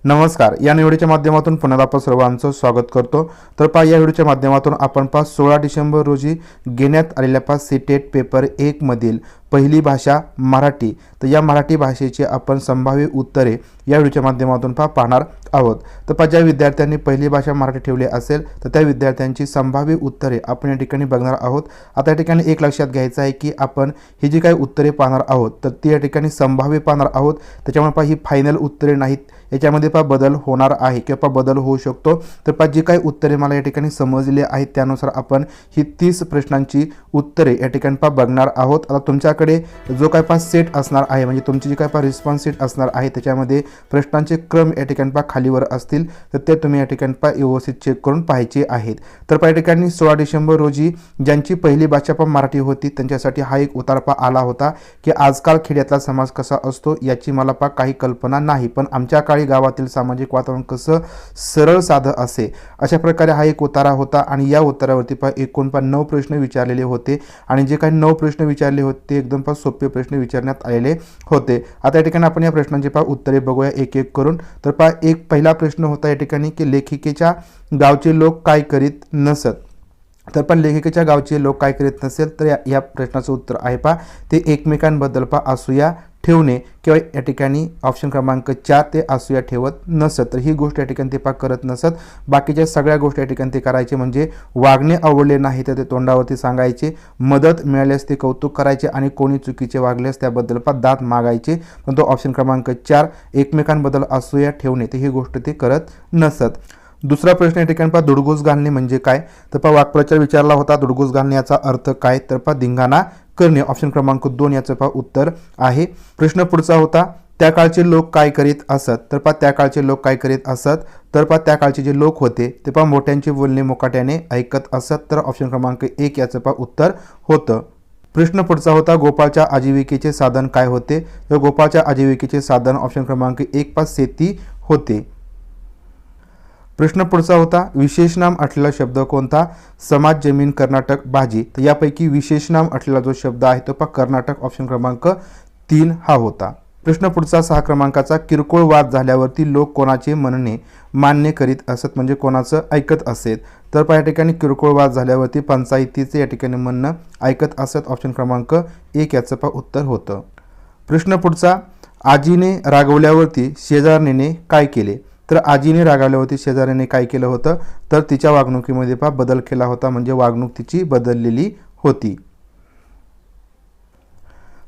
नमस्कार. या व्हिडिओच्या माध्यमातून पुन्हा आपण सर्वांचं स्वागत करतो. तर या व्हिडिओच्या माध्यमातून आपण 16 डिसेंबर रोजी घेण्यात आलेल्या सीटेट पेपर 1 मधील पहिली भाषा मराठी, तर या मराठी भाषेची आपण संभाव्य उत्तरे या व्हिडिओच्या माध्यमातून पाहणार आहोत. तर ज्या विद्यार्थ्यांनी पहिली भाषा मराठी ठेवली असेल तर त्या विद्यार्थ्यांची संभाव्य उत्तरे आपण या ठिकाणी बघणार आहोत. आता या ठिकाणी एक लक्षात घ्यायचं आहे की आपण ही जी काही उत्तरे पाहणार आहोत तर ती या ठिकाणी संभाव्य पाहणार आहोत. त्याच्यामुळे ही फायनल उत्तरे नाहीत, याच्यामध्ये बदल होणार आहे किंवा बदल होऊ शकतो. तर जी काही उत्तरे मला या ठिकाणी समजली आहेत त्यानुसार आपण ही 30 प्रश्नांची उत्तरे या ठिकाणी बघणार आहोत. आता तुमच्याकडे जो काही सेट असणार आहे, म्हणजे तुमची जी काही रिस्पॉन्स शीट असणार आहे त्याच्यामध्ये प्रश्नांचे क्रम या ठिकाणी खालीवर असतील, तर ते तुम्ही या ठिकाणी व्यवस्थित चेक करून पाहायचे आहेत. तर या ठिकाणी 16 डिसेंबर रोजी ज्यांची पहिली भाषा मराठी होती त्यांच्यासाठी हा एक उतार आला होता की आजकाल खेड्यातला समाज कसा असतो याची मला काही कल्पना नाही, पण आमच्या काळी गावातील सामाजिक वातावरण कसं सरळ साधं असे, अशा प्रकारे हा एक उतारा होता. आणि या उत्तरावरती एकूण 9 प्रश्न विचारलेले होते आणि जे काही 9 प्रश्न विचारले होते ते एकदम सोपे प्रश्न विचारण्यात आलेले होते. आता या ठिकाणी आपण या प्रश्नांची उत्तरे बघूया एक एक करून. तर एक पहिला प्रश्न होता या ठिकाणी की लेखिकेच्या गावचे लोक काय करीत नसत. तर लेखिकेच्या गावचे लोक काय करीत नसेल तर या प्रश्नाचं उत्तर आहे ते एकमेकांबद्दल असूया ठेवणे, किंवा या ठिकाणी ऑप्शन क्रमांक 4 ते असूया ठेवत नसत. तर ही गोष्ट या ठिकाणी ते करत नसत. बाकीच्या सगळ्या गोष्टी या ठिकाणी ते करायचे, म्हणजे वागणे आवडले नाही तर ते तोंडावरती सांगायचे, मदत मिळाल्यास ते कौतुक करायचे आणि कोणी चुकीचे वागल्यास त्याबद्दल दाद मागायचे. पण तो ऑप्शन क्रमांक 4 एकमेकांबद्दल असूया ठेवणे, तर ही गोष्ट ते करत नसत. दुसरा प्रश्न या ठिकाणी धुडगूस घालणे म्हणजे काय, तर वाक्प्रचार विचारला होता. धुडगूस घालणे याचा अर्थ काय, तर धिंगाणा करणे, ऑप्शन क्रमांक 2 याचं उत्तर आहे. प्रश्न पुढचा होता त्या काळचे लोक काय करीत असत. तर त्या काळचे लोक काय करीत असत, तर त्या काळचे जे लोक होते ते मोठ्यांचे बोलणे मुकाट्याने ऐकत असत, तर ऑप्शन क्रमांक 1 याचं उत्तर होतं. प्रश्न पुढचा होता गोपाळच्या आजीविकेचे साधन काय होते, तर गोपाळच्या आजीविकेचे साधन ऑप्शन क्रमांक 1 शेती होते. प्रश्न पुढचा होता विशेषनाम असलेला शब्द कोणता, समाज, जमीन, कर्नाटक, भाजी. तर यापैकी विशेषनाम असलेला जो शब्द आहे तो कर्नाटक, ऑप्शन क्रमांक 3 हा होता. प्रश्न पुढचा 6 क्रमांकाचा किरकोळ वाद झाल्यावरती लोक कोणाचे म्हणणे मान्य करीत असत, म्हणजे कोणाचं ऐकत असेल. तर या ठिकाणी किरकोळ वाद झाल्यावरती पंचायतीचे या ठिकाणी म्हणणं ऐकत असत, ऑप्शन क्रमांक 1 याचं उत्तर होतं. प्रश्न पुढचा आजीने रागवल्यावरती शेजारणीने काय केले. तर आजीने रागावल्यावरती शेजाऱ्याने काय केलं होतं, तर तिच्या वागणुकीमध्ये बदल केला होता, म्हणजे वागणूक तिची बदललेली होती.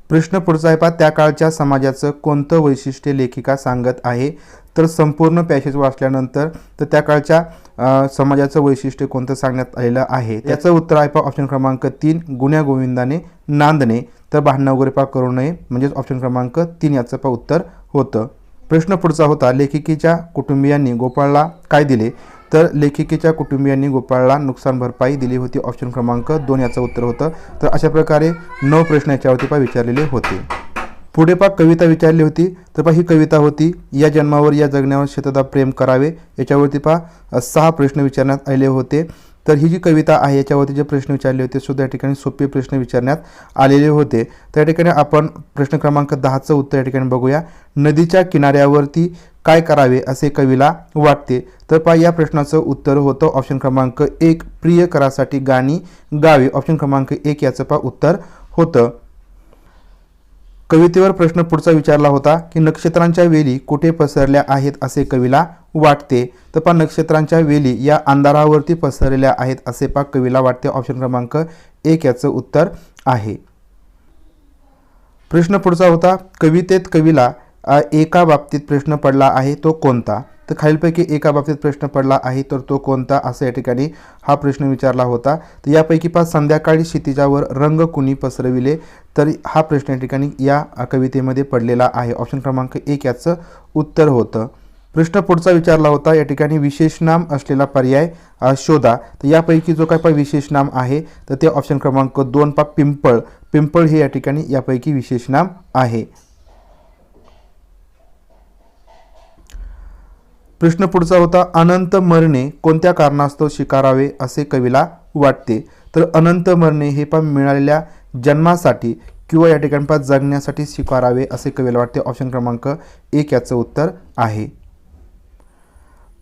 प्रश्न पुढचा आहे त्या काळच्या समाजाचं कोणतं वैशिष्ट्य लेखिका सांगत आहे. तर संपूर्ण पॅसेज वाचल्यानंतर तर त्या काळच्या समाजाचं वैशिष्ट्य कोणतं सांगण्यात आलेलं आहे, त्याचं उत्तर आहे ऑप्शन क्रमांक 3 गुण्या गोविंदाने नांदणे, तर भांडणं वगैरे करू नये, म्हणजेच ऑप्शन क्रमांक 3 याचं उत्तर होतं. प्रश्न पुढचा होता लेखिकेच्या कुटुंबियांनी गोपाळला काय दिले. तर लेखिकेच्या कुटुंबियांनी गोपाळला नुकसान भरपाई दिली होती, ऑप्शन क्रमांक 2 याचं उत्तर होतं. तर अशा प्रकारे 9 प्रश्न याच्यावरती विचारलेले होते. पुढे कविता विचारली होती. तर ही कविता होती या जन्मावर या जगण्यावर शतदा प्रेम करावे, याच्यावरती 6 प्रश्न विचारण्यात आले होते. तर ही जी कविता आहे याच्यावरती जे प्रश्न विचारले होते सुद्धा या ठिकाणी सोपे प्रश्न विचारण्यात आलेले होते. त्या ठिकाणी आपण प्रश्न क्रमांक 10चं उत्तर या ठिकाणी बघूया. नदीच्या किनाऱ्यावरती काय करावे असे कवीला वाटते. तर या प्रश्नाचं उत्तर होतं ऑप्शन क्रमांक 1 प्रियकरासाठी गाणी गावी, ऑप्शन क्रमांक 1 याचं उत्तर होतं. कवितेवर प्रश्न पुढचा विचारला होता की नक्षत्रांच्या वेली कुठे पसरल्या आहेत असे कवीला वाटते. तर नक्षत्रांच्या वेली या अंधारावरती पसरलेल्या आहेत असे कवीला वाटते, ऑप्शन क्रमांक 1 याचं उत्तर आहे. प्रश्न पुढचा होता कवितेत कवीला एका बाबतीत प्रश्न पडला आहे तो कोणता. तर खालीलपैकी एका बाबतीत प्रश्न पडला आहे तर तो कोणता असं या ठिकाणी हा प्रश्न विचारला होता. तर यापैकी संध्याकाळी क्षितिजावर रंग कुणी पसरविले, तर हा प्रश्न या ठिकाणी या कवितेमध्ये पडलेला आहे, ऑप्शन क्रमांक 1 याचं उत्तर होतं. प्रश्न पुढचा विचारला होता या ठिकाणी विशेषनाम असलेला पर्याय शोधा. तर यापैकी जो काय विशेषनाम आहे तर ते ऑप्शन क्रमांक 2 पिंपळ. पिंपळ हे या ठिकाणी यापैकी विशेषनाम आहे. प्रश्न पुढचा होता अनंत मरणे कोणत्या कारणास्तव स्वीकारावे असे कवीला वाटते. तर अनंत मरणे हे मिळालेल्या जन्मासाठी किंवा या ठिकाणी जगण्यासाठी स्वीकारावे असे कवीला वाटते, ऑप्शन क्रमांक 1 याचं उत्तर आहे.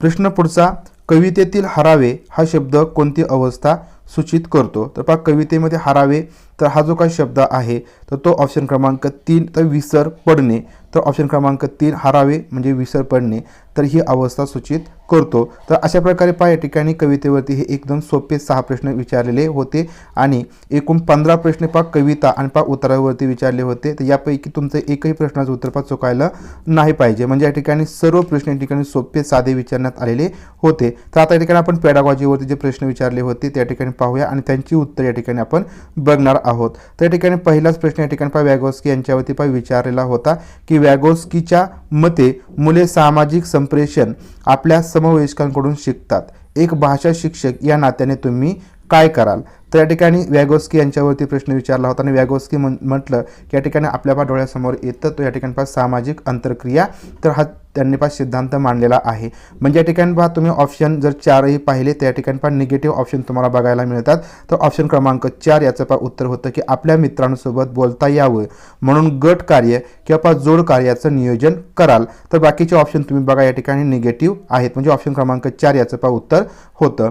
प्रश्न पुढचा, कवितेतील हरावे हा शब्द कोणती अवस्था सूचित करतो? तर पहा कवितेमध्ये हरावे तर हा जो काही शब्द आहे तर तो ऑप्शन क्रमांक 3 तर विसर पडणे, तर ऑप्शन क्रमांक 3 हरावे म्हणजे विसर पडणे तर ही अवस्था सूचित करतो। तर अशा प्रकारे पहा या ठिकाणी कवितेवरती हे एकदम सोपे 6 प्रश्न विचारलेले होते आणि एकूण 15 प्रश्न पहा कविता आणि पहा उत्तरावरती विचारले होते। तर यापैकी तुमचं एकही प्रश्नाचं उत्तर पहा चुकायला नाही पाहिजे, म्हणजे या ठिकाणी सर्व प्रश्न या ठिकाणी सोपे साधे विचारण्यात आलेले होते। तर आता या ठिकाणी आपण पेडागॉजीवरती जे प्रश्न विचारले होते त्या ठिकाणी पाहूया आणि त्यांची उत्तर या ठिकाणी आपण बघणार आहोत। तर या ठिकाणी पहिलाच प्रश्न या ठिकाणी पहा वॅगोस्की यांच्यावरती पहा विचारलेला होता की वॅगोस्कीच्या मते मुले सामाजिक संप्रेषण आपल्या समवयस्कांकडून शिकतात, एक भाषा शिक्षक या नात्याने तुम्ही काय कराल? तर या ठिकाणी वॅगोस्की यांच्यावरती प्रश्न विचारला होता आणि वॅगोस्की म्हटलं की या ठिकाणी आपल्या डोळ्यासमोर येतं तो या ठिकाणी पहा सामाजिक अंतरक्रिया, तर हा त्यांनी पहा सिद्धांत मांडलेला आहे। म्हणजे या ठिकाणी पहा तुम्ही ऑप्शन जर 4ही पाहिले तर या ठिकाणी पहा निगेटिव्ह ऑप्शन तुम्हाला बघायला मिळतात। तर ऑप्शन क्रमांक 4 याचं पहा उत्तर होतं की आपल्या मित्रांसोबत बोलता यावं म्हणून गट कार्य किंवा पहा जोड कार्याचं नियोजन कराल। तर बाकीचे ऑप्शन तुम्ही बघा या ठिकाणी निगेटिव्ह आहेत, म्हणजे ऑप्शन क्रमांक 4 याचं पहा उत्तर होतं।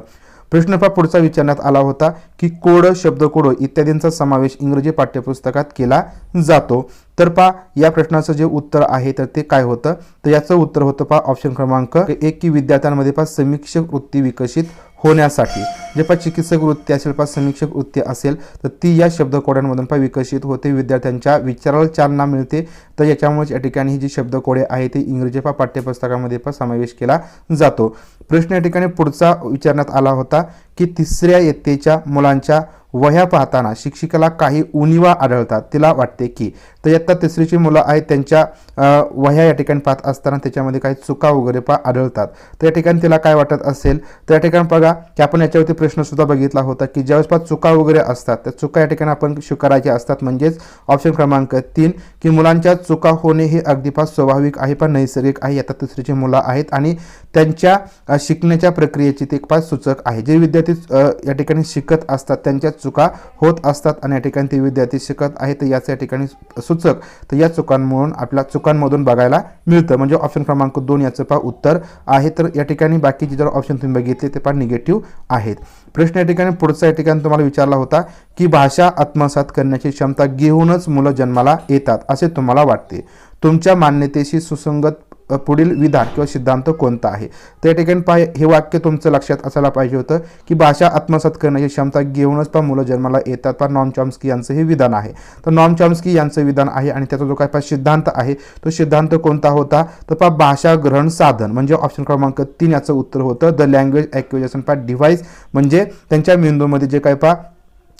प्रश्न पहा पुढचा विचारण्यात आला होता की कोड, शब्दकोड इत्यादींचा समावेश इंग्रजी पाठ्यपुस्तकात केला जातो। तर पहा या प्रश्नाचं जे उत्तर आहे तर ते काय होतं? तर याचं उत्तर होतं पहा ऑप्शन क्रमांक 1 की विद्यार्थ्यांमध्ये पहा समीक्षक वृत्ती विकसित होण्यासाठी। जे पहा चिकित्सक वृत्ती असेल पहा समीक्षक वृत्ती असेल तर ती या शब्दकोड्यांमधून पहा विकसित होते, विद्यार्थ्यांच्या विचाराला चालना मिळते। तर याच्यामुळे या ठिकाणी ही जी शब्दकोडे आहे ती इंग्रजी पहा पाठ्यपुस्तकामध्ये पहा समावेश केला जातो। प्रश्न या ठिकाणी पुढचा विचारण्यात आला होता की 3ऱ्या इयत्तेच्या मुलांच्या वह्या पाहताना शिक्षिकेला काही उणिवा आढळतात, तिला वाटते की? तर इयत्ता 3रीची मुलं आहेत त्यांच्या वह्या या ठिकाणी पाहत असताना त्याच्यामध्ये काही चुका वगैरे पहा आढळतात, तर या ठिकाणी तिला काय वाटत असेल? तर या ठिकाणी बघा की आपण याच्यावरती प्रश्न सुद्धा बघितला होता की ज्यावेळेस पहा चुका वगैरे असतात त्या चुका या ठिकाणी आपण स्वीकारायच्या असतात, म्हणजेच ऑप्शन क्रमांक 3 की मुलांच्या चुका होणे हे अगदी पहा स्वाभाविक आहे, पण नैसर्गिक आहे। इयत्ता 3रीची मुलं आहेत आणि त्यांच्या शिकण्याच्या प्रक्रियेची ते पहा सूचक आहे। जे विद्यार्थी या ठिकाणी शिकत असतात त्यांच्या चुका होत असतात आणि या ठिकाणी ते विद्यार्थी शिकत आहेत तर याचं या ठिकाणी सूचक तर या चुकांमधून आपल्या चुकांमधून बघायला मिळतं, म्हणजे ऑप्शन क्रमांक 2 याचं पहा उत्तर आहे। तर या ठिकाणी बाकीचे जर ऑप्शन तुम्ही बघितले ते पहा निगेटिव्ह आहेत। प्रश्न या ठिकाणी पुढचा या ठिकाणी तुम्हाला विचारला होता की भाषा आत्मसात करण्याची क्षमता घेऊनच मुलं जन्माला येतात असे तुम्हाला वाटते, तुमच्या मान्यतेशी सुसंगत पुढील विधान किंवा सिद्धांत कोणता आहे? तर या ठिकाणी पहा हे वाक्य तुमचं लक्षात असायला पाहिजे होतं की भाषा आत्मसात करण्याची क्षमता घेऊनच पहा मुलं जन्माला येतात, पहा नॉम चॉम्स्की यांचं हे विधान आहे। तर नॉम चॉम्स्की यांचं विधान आहे आणि त्याचा जो काय पहा सिद्धांत आहे तो सिद्धांत कोणता होता? तर पहा भाषा ग्रहण साधन, म्हणजे ऑप्शन क्रमांक 3 याचं उत्तर होतं द लँग्वेज ॲक्विजिशन पहा डिव्हाइस, म्हणजे त्यांच्या मेंदूमध्ये जे काय पहा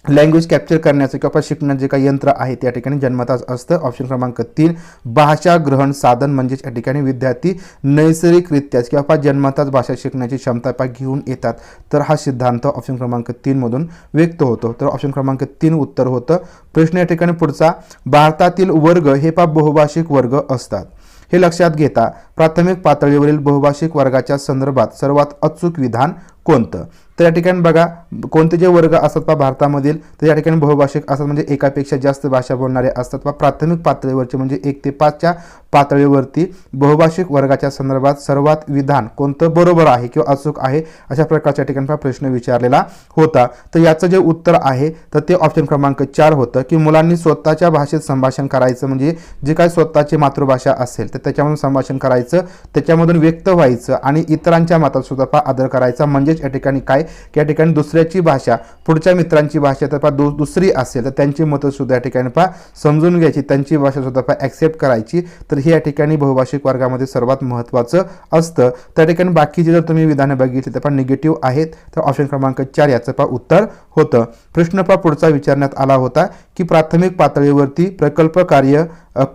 लँग्वेज कॅप्चर करण्याचं किंवा शिकण्याचं जे काही यंत्र आहे त्या ठिकाणी जन्मताच असतं। ऑप्शन क्रमांक 3 भाषा ग्रहण साधन, म्हणजेच या ठिकाणी विद्यार्थी नैसर्गिकरित्याच किंवा जन्मताच भाषा शिकण्याची क्षमता घेऊन येतात, तर हा सिद्धांत ऑप्शन क्रमांक 3 मधून व्यक्त होतो। तर ऑप्शन क्रमांक 3 उत्तर होतं। प्रश्न या ठिकाणी पुढचा, भारतातील वर्ग हे बहुभाषिक वर्ग असतात, हे लक्षात घेता प्राथमिक पातळीवरील बहुभाषिक वर्गाच्या संदर्भात सर्वात अचूक विधान कोणतं? तर या ठिकाणी बघा कोणते जे वर्ग असतात पहा भारतामधील तर या ठिकाणी बहुभाषिक असतात, म्हणजे एकापेक्षा जास्त भाषा बोलणारे असतात पहा प्राथमिक पातळीवरचे, म्हणजे 1 ते 5च्या पातळीवरती बहुभाषिक वर्गाच्या संदर्भात सर्वात विधान कोणतं बरोबर आहे किंवा अचूक आहे अशा प्रकारच्या ठिकाणी प्रश्न विचारलेला होता। तर याचं जे उत्तर आहे तर ते ऑप्शन क्रमांक 4 होतं की मुलांनी स्वतःच्या भाषेत संभाषण करायचं, म्हणजे जे काय स्वतःची मातृभाषा असेल तर त्याच्यामधून संभाषण करायचं, त्याच्यामधून व्यक्त व्हायचं आणि इतरांच्या मतात सुद्धा आदर करायचा, म्हणजेच या ठिकाणी काय की या ठिकाणी दुसऱ्याची भाषा पुढच्या मित्रांची भाषा तर दुसरी असेल तर त्यांची मतं सुद्धा या ठिकाणी समजून घ्यायची, त्यांची भाषा सुद्धा ॲक्सेप्ट करायची, तर हे या ठिकाणी बहुभाषिक वर्गामध्ये सर्वात महत्त्वाचं असतं। त्या ठिकाणी बाकीचे जर तुम्ही विधाने बघितली तर निगेटिव्ह आहेत, तर ऑप्शन क्रमांक 4 याचं उत्तर होतं। प्रश्न पुढचा विचारण्यात आला होता की प्राथमिक पातळीवरती प्रकल्प कार्य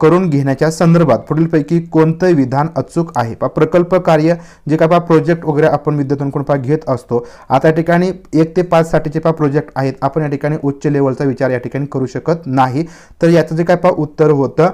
करून घेण्याच्या संदर्भात पुढीलपैकी कोणतं विधान अचूक आहे? प्रकल्प कार्य जे काय प्रोजेक्ट वगैरे आपण विद्यार्थ्यांकडून घेत असतो, आता या ठिकाणी 1 ते 5 साठीचे प्रोजेक्ट आहेत, आपण या ठिकाणी उच्च लेवलचा विचार या ठिकाणी करू शकत नाही, तर याचं जे काय उत्तर होतं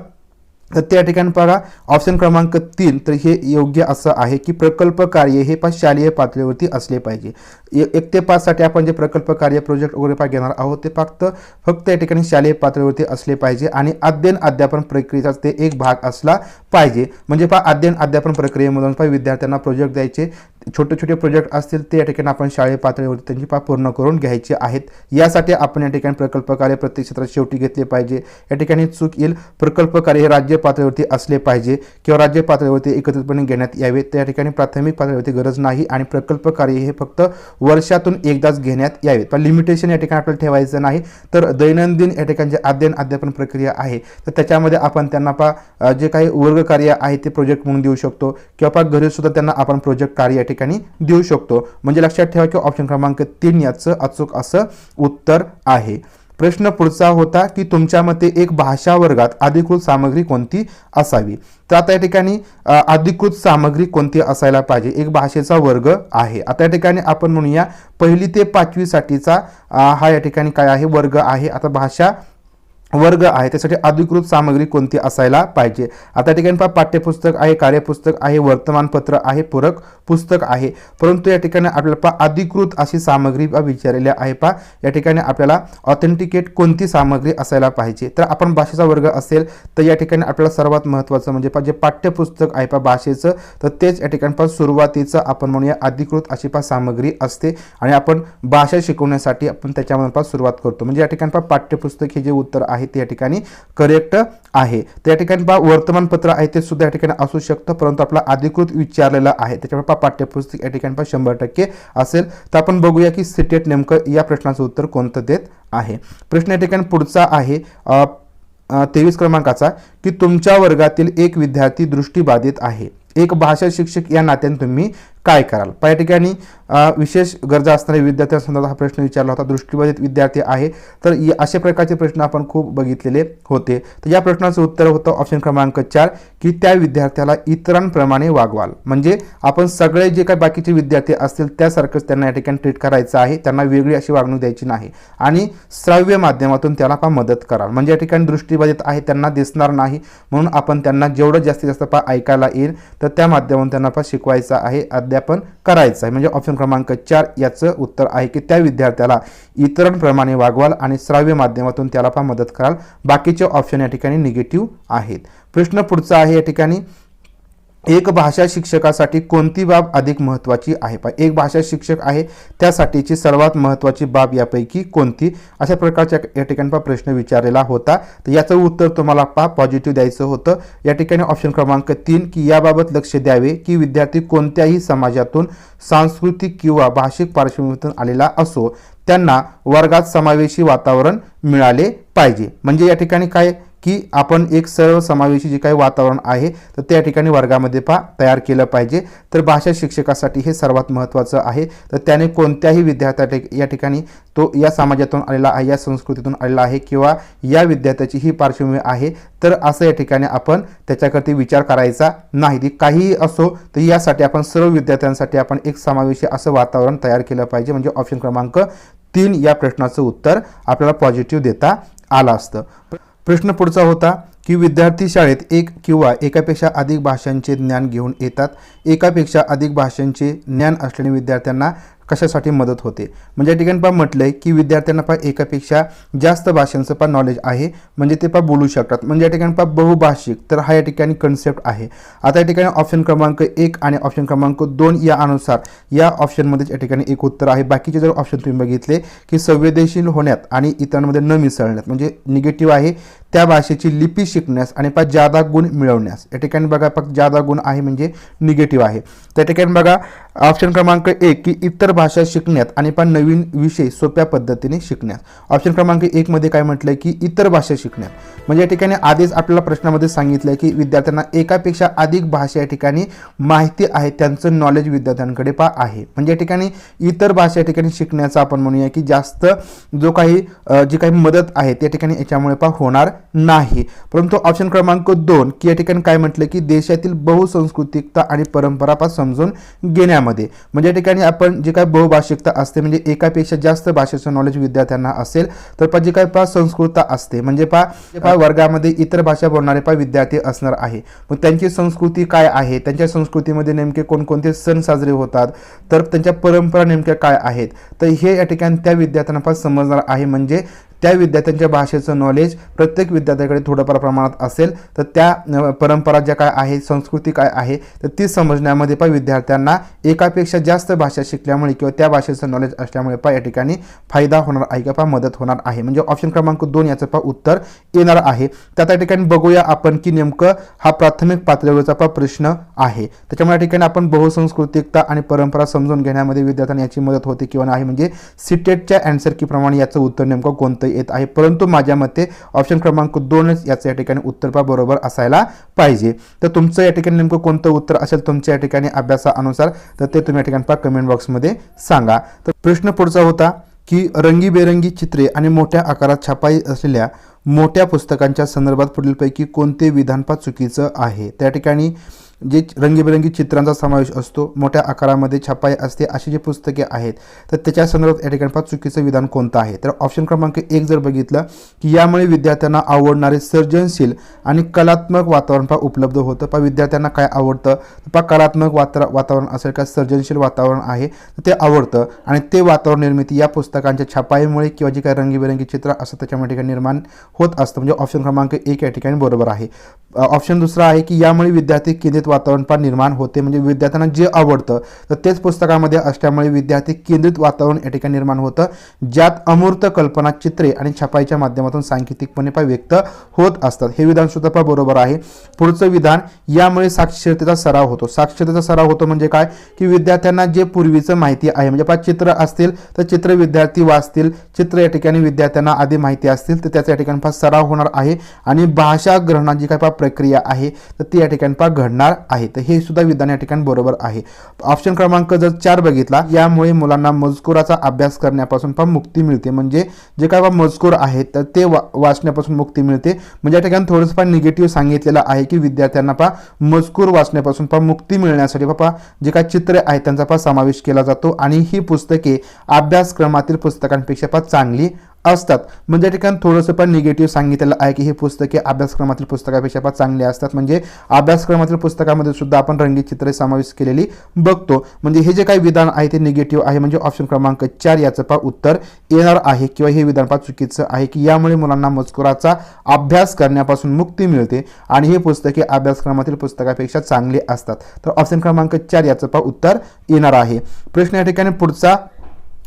तर त्या ठिकाणी बघा ऑप्शन क्रमांक 3 तर हे योग्य असं आहे की प्रकल्प कार्य हे शालेय पातळीवरती असले पाहिजे। 1 ते 5 साठी आपण जे प्रकल्प कार्य प्रोजेक्ट वगैरे घेणार आहोत ते फक्त या ठिकाणी शालेय पातळीवरती असले पाहिजे आणि अध्ययन अध्यापन प्रक्रियेचा ते एक भाग असला पाहिजे, म्हणजे अध्ययन अध्यापन प्रक्रियेमधून विद्यार्थ्यांना प्रोजेक्ट द्यायचे छोटे छोटे प्रोजेक्ट असतील ते या ठिकाणी आपण शालेय पातळीवरती त्यांची पूर्ण करून घ्यायचे आहेत. यासाठी आपण या ठिकाणी प्रकल्प कार्य प्रत्येक क्षेत्रात शेवटी घेतले पाहिजे. या ठिकाणी चूक येईल, प्रकल्प कार्य हे राज्य पातळीवरती असले पाहिजे किंवा राज्य पातळीवरती एकत्रितपणे घेण्यात यावे. त्या ठिकाणी प्राथमिक पातळीवरती गरज नाही आणि प्रकल्प कार्य हे फक्त वर्षातून एकदाच घेण्यात यावे. पण लिमिटेशन या ठिकाणी आपल्याला ठेवायचं नाही. तर दैनंदिन या ठिकाणी जे अध्यापन प्रक्रिया आहे तर त्याच्यामध्ये आपण त्यांना जे काही वर्ग कार्य आहे ते प्रोजेक्ट म्हणून देऊ शकतो किंवा घरी सुद्धा त्यांना आपण प्रोजेक्ट कार्य या ठिकाणी देऊ शकतो. म्हणजे लक्षात ठेवा की ऑप्शन क्रमांक 3 याचं अचूक असं उत्तर आहे. प्रश्न पुढचा होता की तुमच्या मते एक भाषा वर्गात अधिकृत सामग्री कोणती असावी. तर आता या ठिकाणी अधिकृत सामग्री कोणती असायला पाहिजे. एक भाषेचा वर्ग आहे. आता या ठिकाणी आपण म्हणूया 1ली ते 5वी साठीचा हा या ठिकाणी काय आहे, वर्ग आहे. आता भाषा वर्ग आहे त्यासाठी अधिकृत सामग्री कोणती असायला पाहिजे. आता या ठिकाणी पाठ्यपुस्तक आहे, कार्यपुस्तक आहे, वर्तमानपत्र आहे, पूरक पुस्तक आहे. परंतु या ठिकाणी आपल्याला अधिकृत अशी सामग्री विचारलेली आहे. या ठिकाणी आपल्याला ऑथेंटिकेट कोणती सामग्री असायला पाहिजे. तर आपण भाषेचा वर्ग असेल तर या ठिकाणी आपल्याला सर्वात महत्त्वाचं म्हणजे जे पाठ्यपुस्तक आहे भाषेचं तर तेच या ठिकाणी सुरुवातीचं आपण म्हणूया अधिकृत अशी सामग्री असते आणि आपण भाषा शिकवण्यासाठी आपण त्याच्यामध्ये सुरुवात करतो. म्हणजे या ठिकाणी पाठ्यपुस्तक हे जे उत्तर आहे ते या ठिकाणी करेक्ट आहे. त्या ठिकाणी वर्तमानपत्र आहे ते सुद्धा या ठिकाणी असू शकतं परंतु आपला अधिकृत विचारलेला आहे त्याच्यामुळे पाठ्यपुस्तक या ठिकाणी 100% असेल. तर आपण बघूया की सीटेट नेमकं या प्रश्नाचं उत्तर कोणतं देत आहे. प्रश्न या ठिकाणी पुढचा आहे 23 क्रमांकाचा की तुमच्या वर्गातील एक विद्यार्थी दृष्टिबाधित आहे. एक भाषा शिक्षक या नात्याने तुम्ही काय कराल. या ठिकाणी विशेष गरजा असणाऱ्या विद्यार्थ्यांसंदर्भात हा प्रश्न विचारला होता. दृष्टिबाधित विद्यार्थी आहे तर अशा प्रकारचे प्रश्न आपण खूप बघितलेले होते. तर या प्रश्नाचं उत्तर होतं ऑप्शन क्रमांक 4 की त्या विद्यार्थ्याला इतरांप्रमाणे वागवाल. म्हणजे आपण सगळे जे काही बाकीचे विद्यार्थी असतील त्यासारखंच त्यांना या ठिकाणी ट्रीट करायचं आहे. त्यांना वेगळी अशी वागणूक द्यायची नाही आणि श्राव्य माध्यमातून त्याला मदत कराल. म्हणजे या ठिकाणी दृष्टिबाधित आहे त्यांना दिसणार नाही म्हणून आपण त्यांना जेवढं जास्तीत जास्त ऐकायला येईल तर त्या माध्यमातून त्यांना शिकवायचं आहे, अध्यापन करायचं आहे. म्हणजे ऑप्शन क्रमांक 4 याचं उत्तर आहे की त्या विद्यार्थ्याला इतरांप्रमाणे वागवाल आणि श्राव्य माध्यमातून त्याला मदत कराल. बाकीचे ऑप्शन या ठिकाणी निगेटिव्ह आहेत. प्रश्न पुढचा आहे या ठिकाणी एक भाषा शिक्षकासाठी कोणती बाब अधिक महत्त्वाची आहे. एक भाषा शिक्षक आहे त्यासाठीची सर्वात महत्त्वाची बाब यापैकी कोणती. अशा प्रकारच्या या ठिकाणी प्रश्न विचारलेला होता. तर याचं उत्तर तुम्हाला पॉझिटिव्ह द्यायचं होतं. या ठिकाणी ऑप्शन क्रमांक 3 की याबाबत लक्ष द्यावे की विद्यार्थी कोणत्याही समाजातून सांस्कृतिक किंवा भाषिक पार्श्वभूमीतून आलेला असो त्यांना वर्गात समावेशी वातावरण मिळाले पाहिजे. म्हणजे या ठिकाणी काय की आपण एक सर्व समावेशी जे काही वातावरण आहे तर त्या ठिकाणी वर्गामध्ये तयार केलं पाहिजे. तर भाषा शिक्षकासाठी हे सर्वात महत्त्वाचं आहे. तर त्याने कोणत्याही विद्यार्थ्या या ठिकाणी तो या समाजातून आलेला आहे, या संस्कृतीतून आलेला आहे किंवा या विद्यार्थ्याची ही पार्श्वभूमी आहे तर असं या ठिकाणी आपण त्याच्याकरती विचार करायचा नाही. ती काहीही असो तर यासाठी आपण सर्व विद्यार्थ्यांसाठी आपण एक समावेशी असं वातावरण तयार केलं पाहिजे. म्हणजे ऑप्शन क्रमांक 3 या प्रश्नाचं उत्तर आपल्याला पॉझिटिव्ह देता आलं असतं. प्रश्न पुढचा होता की विद्यार्थी शाळेत एक किंवा एकापेक्षा अधिक भाषांचे ज्ञान घेऊन येतात. एकापेक्षा अधिक भाषांचे ज्ञान असलेल्या विद्यार्थ्यांना कशासाठी मदत होते. म्हणजे या ठिकाणी म्हटलंय की विद्यार्थ्यांना एकापेक्षा जास्त भाषांचं नॉलेज आहे म्हणजे ते बोलू शकतात. म्हणजे या ठिकाणी बहुभाषिक तर हा या ठिकाणी कन्सेप्ट आहे. आता या ठिकाणी ऑप्शन क्रमांक 1 आणि ऑप्शन क्रमांक 2 या अनुसार या ऑप्शनमध्येच या ठिकाणी एक उत्तर आहे. बाकीचे जर ऑप्शन तुम्ही बघितले की संवेदनशील होण्यात आणि इतरांमध्ये न मिसळण्यात म्हणजे निगेटिव्ह आहे. त्या भाषेची लिपी शिकण्यास आणि जादा गुण मिळवण्यास. या ठिकाणी बघा जादा गुण आहे म्हणजे निगेटिव्ह आहे. त्या ठिकाणी बघा ऑप्शन क्रमांक 1 की इतर भाषा शिकण्यात आणि नवीन विषय सोप्या पद्धतीने शिकण्यास. ऑप्शन क्रमांक 1 मध्ये काय म्हटलंय की इतर भाषा शिकण्यात. म्हणजे या ठिकाणी आधीच आपल्याला प्रश्नामध्ये सांगितलंय की विद्यार्थ्यांना एकापेक्षा अधिक भाषा या ठिकाणी माहिती आहे, त्यांचं नॉलेज विद्यार्थ्यांकडे आहे. म्हणजे या ठिकाणी इतर भाषा या ठिकाणी शिकण्याचा आपण म्हणूया की जास्त जो काही जी काही मदत आहे त्या ठिकाणी याच्यामुळे होणार नाही. परंतु ऑप्शन क्रमांक 2 की या ठिकाणी काय म्हटलं की देशातील बहुसंस्कृतिकता आणि परंपरा समजून घेण्यामध्ये. म्हणजे या ठिकाणी आपण जे काही बहुभाषिकता असते म्हणजे एकापेक्षा जास्त भाषेचं नॉलेज विद्यार्थ्यांना असेल तर जे काही संस्कृतता असते म्हणजे वर्गामध्ये इतर भाषा बोलणारे विद्यार्थी असणार आहे. मग त्यांची संस्कृती काय आहे, त्यांच्या संस्कृतीमध्ये नेमके कोणकोणते सण साजरे होतात तर त्यांच्या परंपरा नेमक्या काय आहेत तर हे या ठिकाणी त्या विद्यार्थ्यांना समजणार आहे. म्हणजे त्या विद्यार्थ्यांच्या भाषेचं नॉलेज प्रत्येक विद्यार्थ्याकडे थोडंफार प्रमाणात असेल तर त्या परंपरा ज्या काय आहे, संस्कृती काय आहे तर ती समजण्यामध्ये विद्यार्थ्यांना एकापेक्षा जास्त भाषा शिकल्यामुळे किंवा त्या भाषेचं नॉलेज असल्यामुळे पहा या ठिकाणी फायदा होणार आहे का, पहा मदत होणार आहे. म्हणजे ऑप्शन क्रमांक 2 याचं पहा उत्तर येणार आहे. त्या ठिकाणी बघूया आपण की नेमकं हा प्राथमिक पातळीवरचा पहा प्रश्न आहे. त्याच्यामुळे या ठिकाणी आपण बहुसंस्कृतिकता आणि परंपरा समजून घेण्यामध्ये विद्यार्थ्यांना याची मदत होते किंवा नाही. म्हणजे सीटेटच्या आन्सर की प्रमाणे याचं उत्तर नेमकं कोणतं येत आहे. परंतु माझ्या मते ऑप्शन क्रमांक 2 याचं या ठिकाणी उत्तर पहा बरोबर असायला पाहिजे. तर तुमचं या ठिकाणी नेमकं कोणतं उत्तर असेल तुमच्या या ठिकाणी अभ्यासानुसार, तर ते तुम्ही या ठिकाणी पहा कमेंट बॉक्समध्ये सांगा. तर प्रश्न पुढचा होता की रंगीबेरंगी चित्रे आणि मोठ्या आकारात छापाई असलेल्या मोठ्या पुस्तकांच्या संदर्भात पुढीलपैकी कोणते विधान पहा चुकीचं आहे. त्या ठिकाणी जे रंगीबेरंगी चित्रांचा समावेश असतो, मोठ्या आकारामध्ये छापाई असते अशी जी पुस्तके आहेत, तर त्याच्या संदर्भात या ठिकाणी पहा चुकीचं विधान कोणतं आहे. तर ऑप्शन क्रमांक 1 जर बघितलं की यामुळे विद्यार्थ्यांना आवडणारे सर्जनशील आणि कलात्मक वातावरण पहा उपलब्ध होतं. पहा विद्यार्थ्यांना काय आवडतं, पहा कलात्मक वातावरण असेल का सर्जनशील वातावरण आहे तर ते आवडतं आणि ते वातावरण निर्मिती या पुस्तकांच्या छापाईमुळे किंवा जे काही रंगीबेरंगी चित्र असतं त्याच्यामुळे ठिकाणी निर्माण होत असतं. म्हणजे ऑप्शन क्रमांक 1 या ठिकाणी बरोबर आहे. ऑप्शन दुसरा आहे की यामुळे विद्यार्थी केंद्रित वातावरण पण निर्माण होते. म्हणजे विद्यार्थ्यांना जे आवडतं तर तेच पुस्तकामध्ये असल्यामुळे विद्यार्थी केंद्रित वातावरण या ठिकाणी निर्माण होतं, ज्यात अमूर्त कल्पना चित्रे आणि छपाईच्या माध्यमातून सांकेतिकपणे पहा व्यक्त होत असतात. हे विधान सुद्धा पहा बरोबर आहे. पुढचं विधान यामुळे साक्षरतेचा सराव होतो. साक्षरतेचा सराव होतो म्हणजे काय की विद्यार्थ्यांना जे पूर्वीचं माहिती आहे, म्हणजे पहा चित्र असतील तर चित्र विद्यार्थी वाचतील, चित्र या ठिकाणी विद्यार्थ्यांना आधी माहिती असतील तर त्याचा या ठिकाणी पहा सराव होणार आहे आणि भाषा ग्रहणाची काय पहा प्रक्रिया आहे तर ती या ठिकाणी पहा घडणार आहे. तर हे सुद्धा विधान या ठिकाणी बरोबर आहे. ऑप्शन क्रमांक जर 4 बघितला, यामुळे मुलांना मजकुराचा अभ्यास करण्यापासून पण मुक्ती मिळते. म्हणजे जे काय मजकूर आहे तर ते वाचण्यापासून मुक्ती मिळते. म्हणजे या ठिकाणी थोडंसं पण निगेटिव्ह सांगितलेलं आहे की विद्यार्थ्यांना पहा मजकूर वाचण्यापासून पण मुक्ती मिळण्यासाठी पहा जे काय चित्र आहेत त्यांचा पहा समावेश केला जातो आणि ही पुस्तके अभ्यासक्रमातील पुस्तकांपेक्षा पहा चांगली असतात. म्हणजे या ठिकाणी थोडंसं पण निगेटिव्ह सांगितलेलं आहे की ही पुस्तके अभ्यासक्रमातील पुस्तकापेक्षा पण चांगली असतात. म्हणजे अभ्यासक्रमातील पुस्तकामध्ये सुद्धा आपण रंगीत चित्रे समावेश केलेली बघतो. म्हणजे हे जे काही विधान आहे ते निगेटिव्ह आहे. म्हणजे ऑप्शन क्रमांक 4 याचं पहा उत्तर येणार आहे किंवा हे विधान पहा चुकीचं आहे की यामुळे मुलांना मजकुराचा अभ्यास करण्यापासून मुक्ती मिळते आणि ही पुस्तके अभ्यासक्रमातील पुस्तकापेक्षा चांगली असतात. तर ऑप्शन क्रमांक 4 याचं पहा उत्तर येणार आहे. प्रश्न या ठिकाणी पुढचा,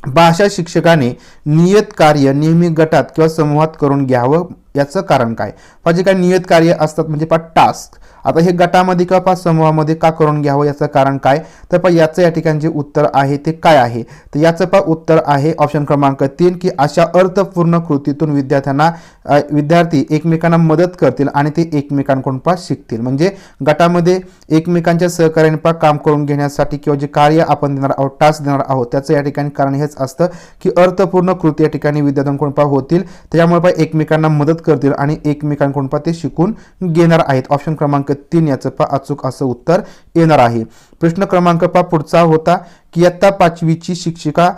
भाषा शिक्षकाने नियत कार्य नेहमी गटात किंवा समूहात करून घ्यावं याचं कारण काय. जे काही नियत कार्य असतात म्हणजे पहा टास्क, आता हे गटामध्ये किंवा पहा समूहामध्ये का करून घ्यावं याचं कारण काय. तर पहा याचं या ठिकाणी जे उत्तर आहे ते काय आहे, तर याचं पहा उत्तर आहे ऑप्शन क्रमांक 3 की अशा अर्थपूर्ण कृतीतून विद्यार्थी एकमेकांना मदत करतील आणि ते एकमेकांकडून पहा शिकतील. म्हणजे गटामध्ये एकमेकांच्या सहकार्याने पहा काम करून घेण्यासाठी किंवा जे कार्य आपण देणार आहोत, टास्क देणार आहोत, त्याचं या ठिकाणी कारण हेच असतं की अर्थपूर्ण कृती या ठिकाणी विद्यार्थ्यांकडून पहा होतील, त्याच्यामुळे पहा एकमेकांना मदत करतील आणि एकमेकांकडून पहा ते शिकून घेणार आहेत. ऑप्शन क्रमांक 3 याचं पहा अचूक असं उत्तर येणार आहे. प्रश्न क्रमांक पहा पुढचा होता की इयत्ता 5वीची शिक्षिका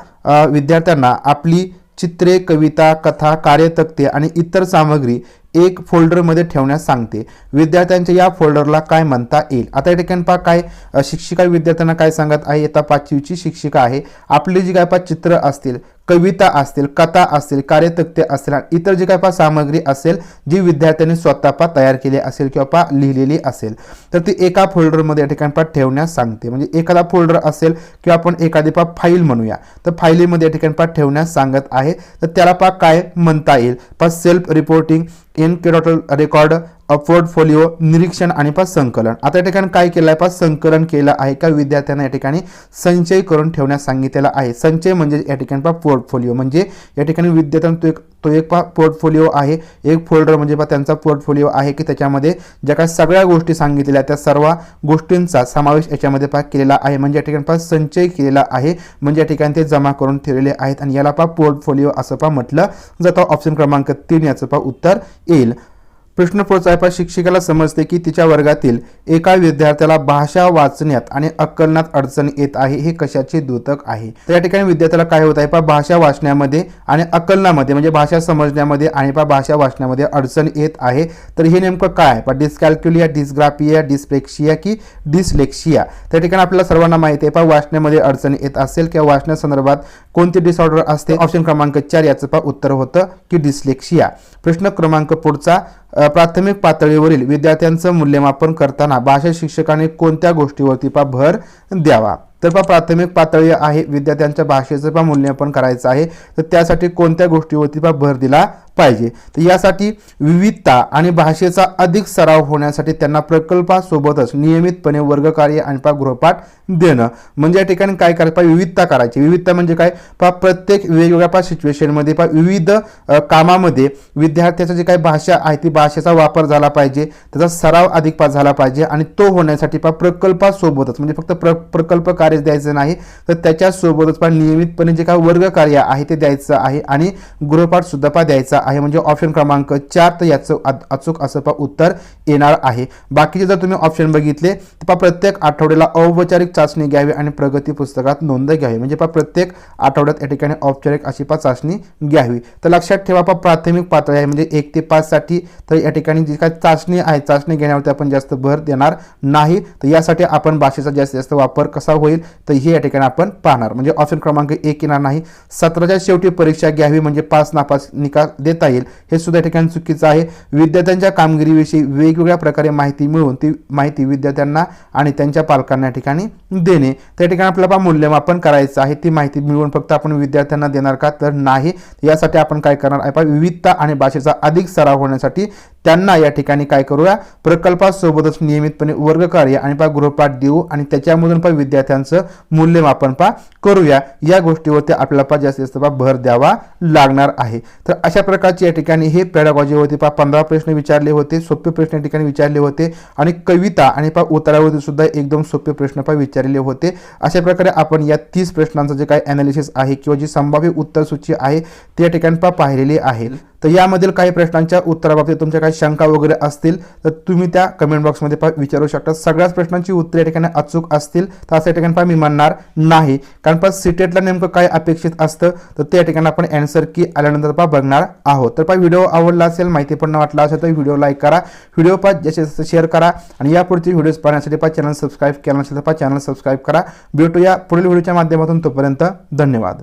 विद्यार्थ्यांना आपली चित्रे, कविता, कथा, कार्यतक्ते आणि इतर सामग्री एक फोल्डरमध्ये ठेवण्यास सांगते. विद्यार्थ्यांच्या या फोल्डरला काय म्हणता येईल. आता या ठिकाणी पहा काय शिक्षिका विद्यार्थ्यांना काय सांगत आहे, इयत्ता 5वीची शिक्षिका आहे, आपली जी काय पहा चित्र असतील, कविता असतील, कथा असतील, कार्यतक्ते असतील आणि इतर जे काय पहा सामग्री असेल जी विद्यार्थ्यांनी स्वतः पहा तयार केली असेल किंवा पहा लिहिलेली असेल तर ती एका फोल्डरमध्ये या ठिकाणी पहा ठेवण्यास सांगते. म्हणजे एखादा फोल्डर असेल किंवा आपण एखादी पहा फाईल म्हणूया तर फाईलीमध्ये या ठिकाणी पहा ठेवण्यास सांगत आहे. तर त्याला पहा काय म्हणता येईल. पहा सेल्फ रिपोर्टिंग, इनकेडोटल रेकॉर्ड, पोर्टफोलिओ, निरीक्षण आणि पहा संकलन. आता या ठिकाणी काय केलं आहे पहा संकलन केलं आहे का विद्यार्थ्यांना या ठिकाणी संचय करून ठेवण्यास सांगितलेला आहे. संचय म्हणजे या ठिकाणी पहा पोर्टफोलिओ, म्हणजे या ठिकाणी विद्यार्थ्यांना तो एक पहा पोर्टफोलिओ आहे, एक फोल्डर म्हणजे पहा त्यांचा पोर्टफोलिओ आहे की त्याच्यामध्ये ज्या काही सगळ्या गोष्टी सांगितलेल्या त्या सर्व गोष्टींचा समावेश याच्यामध्ये पहा केलेला आहे. म्हणजे या ठिकाणी पहा संचय केलेला आहे, म्हणजे या ठिकाणी ते जमा करून ठेवलेले आहेत आणि याला पहा पोर्टफोलिओ असं पहा म्हटलं जातं. ऑप्शन क्रमांक 3 याचं पहा उत्तर येईल. प्रश्न पुढचा आहे पहा शिक्षिकेला समजते की तिच्या वर्गातील एका विद्यार्थ्याला भाषा वाचण्यात आणि आकलनात अडचण येत आहे, हे कशाचे द्योतक आहे. तर या ठिकाणी विद्यार्थ्याला काय होत आहे पहा भाषा वाचण्यामध्ये आणि आकलनामध्ये म्हणजे भाषा समजण्यामध्ये आणि पहा भाषा वाचण्यामध्ये अडचण येत आहे. तर हे नेमकं काय आहे पहा डिस्कॅल्क्युलिया, डिस्ग्राफिया, डिस्प्लेक्सिया की डिसलेक्सिया. त्या ठिकाणी आपल्याला सर्वांना माहिती आहे पहा वाचण्यामध्ये अडचण येत असेल किंवा वाचण्यासंदर्भात कोणते डिसऑर्डर असते. ऑप्शन क्रमांक 4 याचं पहा उत्तर होतं की डिसलेक्सिया. प्रश्न क्रमांक पुढचा, प्राथमिक पातळीवरील विद्यार्थ्यांचं मूल्यमापन करताना भाषा शिक्षकाने कोणत्या गोष्टीवरती पहा भर द्यावा. तर पहा प्राथमिक पातळी आहे, विद्यार्थ्यांच्या भाषेचं पहा मूल्यमापन करायचं आहे, तर त्यासाठी कोणत्या गोष्टीवरती पहा भर दिला पाहिजे. तर यासाठी विविधता आणि भाषेचा अधिक सराव होण्यासाठी त्यांना प्रकल्पासोबतच नियमितपणे वर्गकार्य आणि पहा गृहपाठ देणं. म्हणजे या ठिकाणी काय करायचं, पहा विविधता करायची. विविधता म्हणजे काय, पहा प्रत्येक वेगवेगळ्या पहा सिच्युएशनमध्ये पहा विविध कामामध्ये विद्यार्थ्याचं जे काही भाषा आहे ती भाषेचा वापर झाला पाहिजे, त्याचा सराव अधिक पहा झाला पाहिजे आणि तो होण्यासाठी पहा प्रकल्पासोबतच म्हणजे फक्त प्रकल्प कार्य द्यायचं नाही, तर त्याच्यासोबतच पहा नियमितपणे जे काही वर्ग कार्य आहे ते द्यायचं आहे आणि गृहपाठ सुद्धा पहा द्यायचा आहे. म्हणजे ऑप्शन क्रमांक 4 तर याचं अचूक असं पहा उत्तर येणार आहे. बाकीचे जर तुम्ही ऑप्शन बघितले तर पहा प्रत्येक आठवड्याला औपचारिक चाचणी घ्यावी आणि प्रगती पुस्तकात नोंद घ्यावी. म्हणजे पहा प्रत्येक आठवड्यात या ठिकाणी औपचारिक अशी पहा चाचणी घ्यावी. तर लक्षात ठेवा पहा प्राथमिक पातळी आहे म्हणजे 1 ते 5 साठी तर या ठिकाणी जी काही चाचणी आहे चाचणी घेण्यावरती आपण जास्त भर देणार नाही. तर यासाठी आपण भाषेचा जास्तीत जास्त वापर कसा होईल तर हे या ठिकाणी आपण पाहणार. म्हणजे ऑप्शन क्रमांक 1 येणार नाही. सत्राच्या शेवटी परीक्षा घ्यावी म्हणजे पास नापास निकाल देता येईल, हे सुद्धा या ठिकाणी चुकीचं आहे. विद्यार्थ्यांच्या कामगिरीविषयी वेगवेगळ्या प्रकारे माहिती मिळवून ती माहिती विद्यार्थ्यांना आणि त्यांच्या पालकांना या ठिकाणी देणे. त्या ठिकाणी आपल्याला मूल्यमापन करायचं आहे. ती माहिती मिळवून फक्त आपण विद्यार्थ्यांना देणार का तर नाही. यासाठी आपण काय करणार आहे, विविधता आणि भाषेचा अधिक सराव होण्यासाठी त्यांना या ठिकाणी काय करूया, प्रकल्पासोबतच नियमितपणे वर्गकार्य आणि गृहपाठ देऊ आणि त्याच्यामधून विद्यार्थ्यांचं मूल्यमापन करूया. या गोष्टीवरती आपल्याला जास्तीत जास्त भर द्यावा लागणार आहे. तर अशा प्रकारचे या ठिकाणी हे पेडागॉजीवरती 15 प्रश्न विचारले होते, सोपे प्रश्न या ठिकाणी विचारले होते आणि कविता आणि उत्तरावरती सुद्धा एकदम सोपे प्रश्न विचारलेले होते. अशा प्रकारे आपण या 30 प्रश्नांचं जे काही ॲनालिसिस आहे किंवा जी संभाव्य उत्तर सूची आहे ते या ठिकाणी पाहिलेली आहे. तर यामधील काही प्रश्नांच्या उत्तराबाबतीत तुमच्या काही शंका वगैरे असतील तर तुम्ही त्या कमेंट बॉक्समध्ये विचारू शकता. सगळ्याच प्रश्नांची उत्तरे या ठिकाणी अचूक असतील तर असं या ठिकाणी मी म्हणणार नाही, कारण सीटेटला नेमकं काय अपेक्षित असतं तर ते या ठिकाणी आपण आन्सर की आल्यानंतर बघणार आहोत. तर व्हिडिओ आवडला असेल, माहिती पण वाटला असेल तर व्हिडिओ लाईक करा, व्हिडिओ जास्तीत शेअर करा आणि यापुढचे व्हिडिओज पाहण्यासाठी चॅनल सबस्क्राईब केला नसेल तर चॅनल सबस्क्राईब करा. भेटूया पुढील व्हिडिओच्या माध्यमातून. तोपर्यंत धन्यवाद.